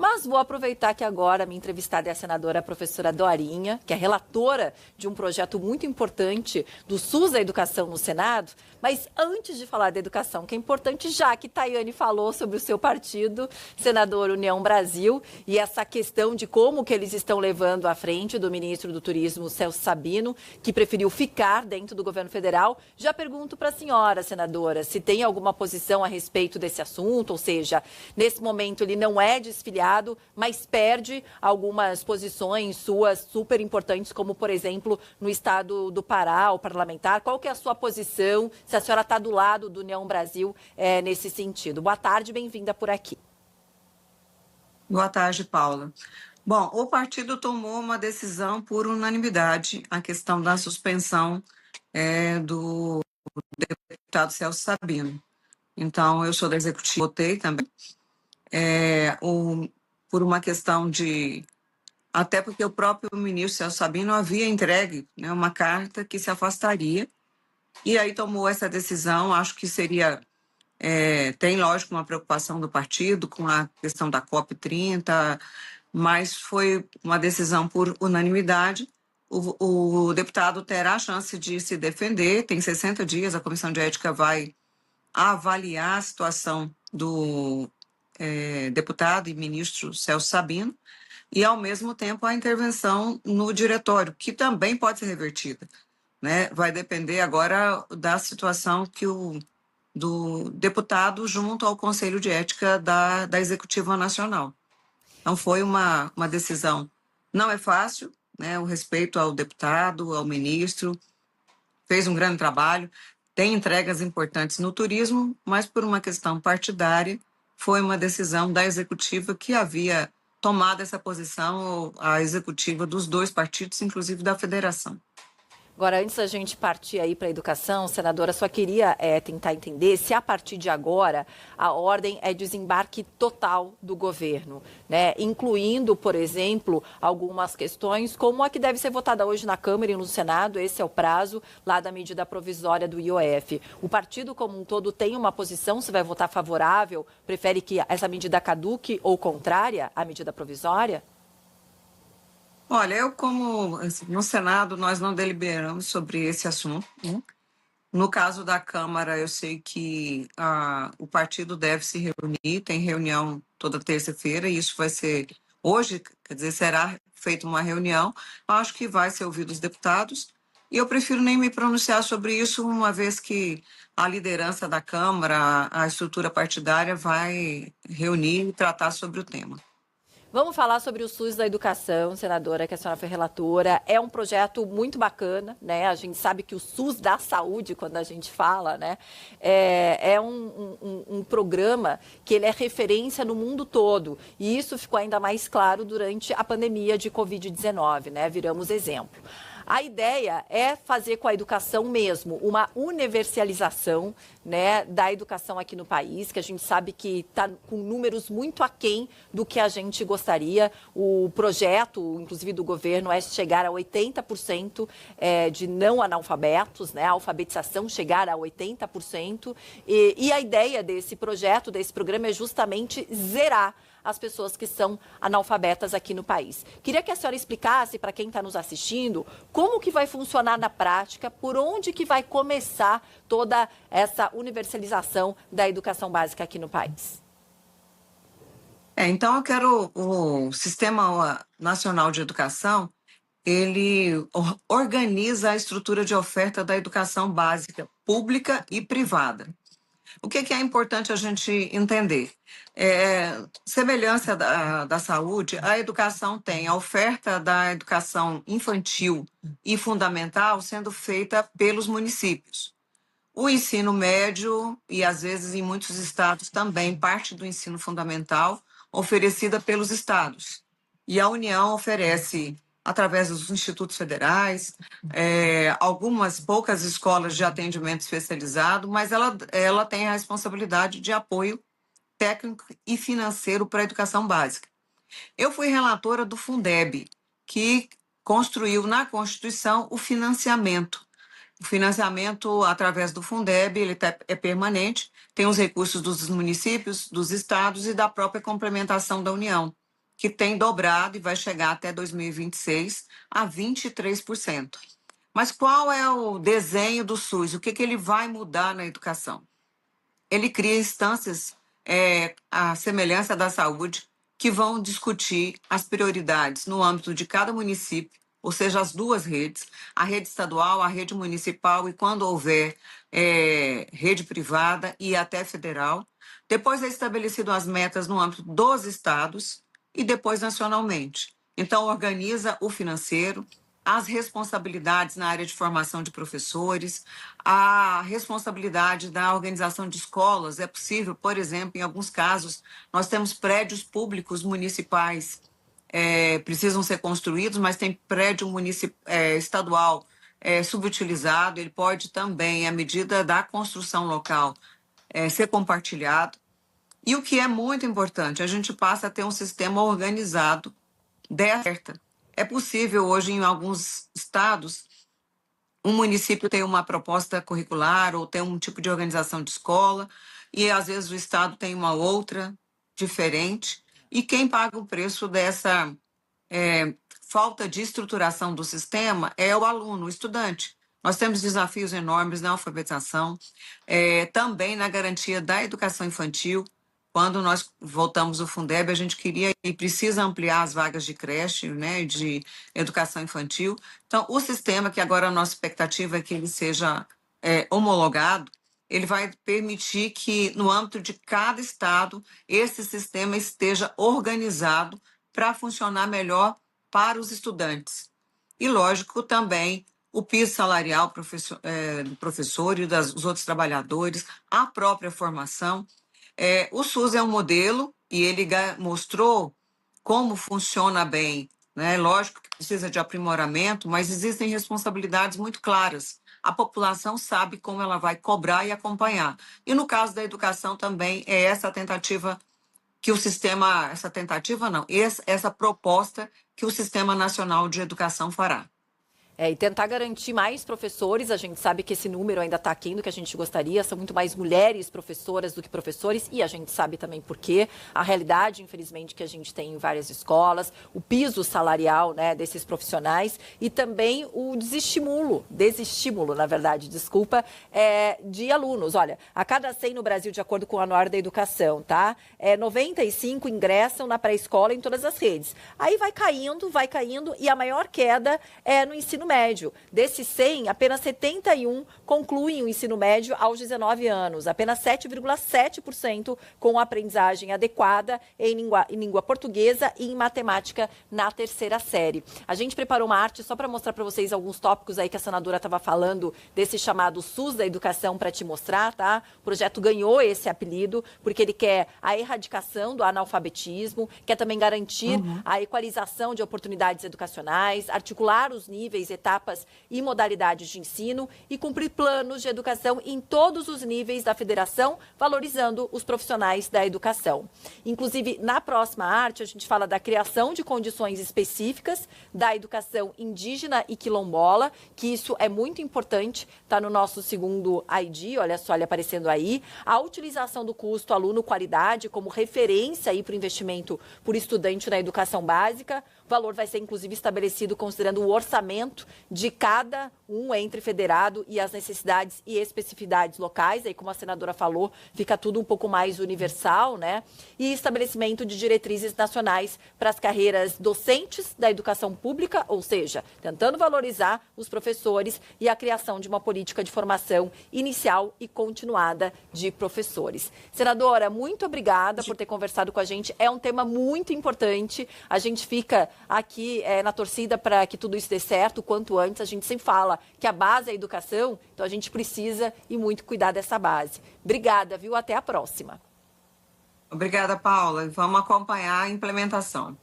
Mas vou aproveitar que agora a minha entrevistada é a senadora professora Dorinha, que é relatora de um projeto muito importante do SUS da Educação no Senado. Mas antes de falar da educação, que é importante, já que Tayane falou sobre o seu partido, senador União Brasil, e essa questão de como que eles estão levando à frente do ministro do Turismo, Celso Sabino, que preferiu ficar dentro do governo federal, já pergunto para a senhora, senadora, se tem alguma posição a respeito desse assunto, ou seja, nesse momento ele não é desfiliado, mas perde algumas posições suas super importantes, como, por exemplo, no estado do Pará, o parlamentar. Qual que é a sua posição, se a senhora está do lado do União Brasil nesse sentido? Boa tarde, bem-vinda por aqui. Boa tarde, Paula. Bom, o partido tomou uma decisão por unanimidade, a questão da suspensão do deputado Celso Sabino. Então, eu sou da executiva, votei também, por uma questão de... Até porque o próprio ministro Celso Sabino havia entregue, né, uma carta que se afastaria, e aí tomou essa decisão. Acho que seria... tem, lógico, uma preocupação do partido com a questão da COP30, mas foi uma decisão por unanimidade. O deputado terá a chance de se defender, tem 60 dias, a Comissão de Ética vai avaliar a situação do deputado e ministro Celso Sabino, e, ao mesmo tempo, a intervenção no diretório, que também pode ser revertida, né? Vai depender agora da situação do deputado junto ao Conselho de Ética da Executiva Nacional. Então, foi uma decisão. Não é fácil, né? O respeito ao deputado, ao ministro, fez um grande trabalho, tem entregas importantes no turismo, mas por uma questão partidária, foi uma decisão da executiva que havia tomado essa posição, a executiva dos dois partidos, inclusive da federação. Agora, antes da gente partir aí para a educação, senadora, só queria tentar entender se a partir de agora a ordem é desembarque total do governo, né? Incluindo, por exemplo, algumas questões como a que deve ser votada hoje na Câmara e no Senado. Esse é o prazo lá da medida provisória do IOF. O partido como um todo tem uma posição, se vai votar favorável, prefere que essa medida caduque ou contrária à medida provisória? Olha, eu como no Senado nós não deliberamos sobre esse assunto, né? No caso da Câmara, eu sei que o partido deve se reunir, tem reunião toda terça-feira, e isso vai ser hoje, quer dizer, será feita uma reunião, acho que vai ser ouvido os deputados, e eu prefiro nem me pronunciar sobre isso, uma vez que a liderança da Câmara, a estrutura partidária vai reunir e tratar sobre o tema. Vamos falar sobre o SUS da educação, senadora, que a senhora foi relatora. É um projeto muito bacana, né? A gente sabe que o SUS da saúde, quando a gente fala, né? É um programa que ele é referência no mundo todo. E isso ficou ainda mais claro durante a pandemia de Covid-19, né? Viramos exemplo. A ideia é fazer com a educação mesmo uma universalização, né, da educação aqui no país, que a gente sabe que está com números muito aquém do que a gente gostaria. O projeto, inclusive do governo, é chegar a 80% de não analfabetos, né, a alfabetização chegar a 80%. E a ideia desse projeto, desse programa, é justamente zerar as pessoas que são analfabetas aqui no país. Queria que a senhora explicasse para quem está nos assistindo como que vai funcionar na prática, por onde que vai começar toda essa universalização da educação básica aqui no país. Então, o Sistema Nacional de Educação, ele organiza a estrutura de oferta da educação básica, pública e privada. O que é importante a gente entender? Semelhança da saúde, a educação tem a oferta da educação infantil e fundamental sendo feita pelos municípios. O ensino médio e, às vezes, em muitos estados também, parte do ensino fundamental oferecida pelos estados. E a União oferece, através dos institutos federais, algumas poucas escolas de atendimento especializado, mas ela tem a responsabilidade de apoio técnico e financeiro para a educação básica. Eu fui relatora do Fundeb, que construiu na Constituição o financiamento. O financiamento, através do Fundeb, ele é permanente, tem os recursos dos municípios, dos estados e da própria complementação da União. que tem dobrado e vai chegar até 2026 a 23%. Mas qual é o desenho do SUS? O que ele vai mudar na educação? Ele cria instâncias, à semelhança da saúde, que vão discutir as prioridades no âmbito de cada município, ou seja, as duas redes, a rede estadual, a rede municipal e, quando houver rede privada e até federal. Depois é estabelecido as metas no âmbito dos estados e depois nacionalmente. Então, organiza o financeiro, as responsabilidades na área de formação de professores, a responsabilidade da organização de escolas. É possível, por exemplo, em alguns casos, nós temos prédios públicos municipais precisam ser construídos, mas tem prédio estadual subutilizado, ele pode também, à medida da construção local, ser compartilhado. E o que é muito importante, a gente passa a ter um sistema organizado dessa. É possível hoje, em alguns estados, um município tem uma proposta curricular ou tem um tipo de organização de escola, e às vezes o estado tem uma outra diferente, e quem paga o preço dessa falta de estruturação do sistema é o aluno, o estudante. Nós temos desafios enormes na alfabetização, também na garantia da educação infantil. Quando nós voltamos o Fundeb, a gente queria e precisa ampliar as vagas de creche, né, de educação infantil. Então, o sistema, que agora a nossa expectativa é que ele seja homologado, ele vai permitir que, no âmbito de cada estado, esse sistema esteja organizado para funcionar melhor para os estudantes. E, lógico, também o piso salarial do professor e dos outros trabalhadores, a própria formação. O SUS é um modelo e ele mostrou como funciona bem, né? Lógico que precisa de aprimoramento, mas existem responsabilidades muito claras. A população sabe como ela vai cobrar e acompanhar. E no caso da educação também é essa tentativa que o sistema, essa proposta que o Sistema Nacional de Educação fará. E tentar garantir mais professores. A gente sabe que esse número ainda está aquém do que a gente gostaria, são muito mais mulheres professoras do que professores, e a gente sabe também por quê. A realidade, infelizmente, que a gente tem em várias escolas, o piso salarial, né, desses profissionais, e também o desestímulo, na verdade, de alunos. Olha, a cada 100 no Brasil, de acordo com o Anuário da Educação, tá? 95 ingressam na pré-escola em todas as redes. Aí vai caindo, e a maior queda é no ensino médio. Desses 100, apenas 71 concluem o ensino médio aos 19 anos. Apenas 7,7% com aprendizagem adequada em língua portuguesa e em matemática na terceira série. A gente preparou uma arte só para mostrar para vocês alguns tópicos aí que a senadora estava falando desse chamado SUS da educação, para te mostrar, tá? O projeto ganhou esse apelido porque ele quer a erradicação do analfabetismo, quer também garantir a equalização de oportunidades educacionais, articular os níveis, etapas e modalidades de ensino e cumprir planos de educação em todos os níveis da federação, valorizando os profissionais da educação. Inclusive, na próxima arte, a gente fala da criação de condições específicas da educação indígena e quilombola, que isso é muito importante, está no nosso segundo ID, olha só ele aparecendo aí, a utilização do custo aluno-qualidade como referência aí para o investimento por estudante na educação básica. O valor vai ser, inclusive, estabelecido considerando o orçamento de cada um entre federado e as necessidades e especificidades locais. Aí, como a senadora falou, fica tudo um pouco mais universal, né? E estabelecimento de diretrizes nacionais para as carreiras docentes da educação pública, ou seja, tentando valorizar os professores, e a criação de uma política de formação inicial e continuada de professores. Senadora, muito obrigada por ter conversado com a gente. É um tema muito importante. A gente fica aqui na torcida para que tudo isso dê certo o quanto antes. A gente sempre fala que a base é a educação, então a gente precisa e muito cuidar dessa base. Obrigada, viu? Até a próxima. Obrigada, Paula. Vamos acompanhar a implementação.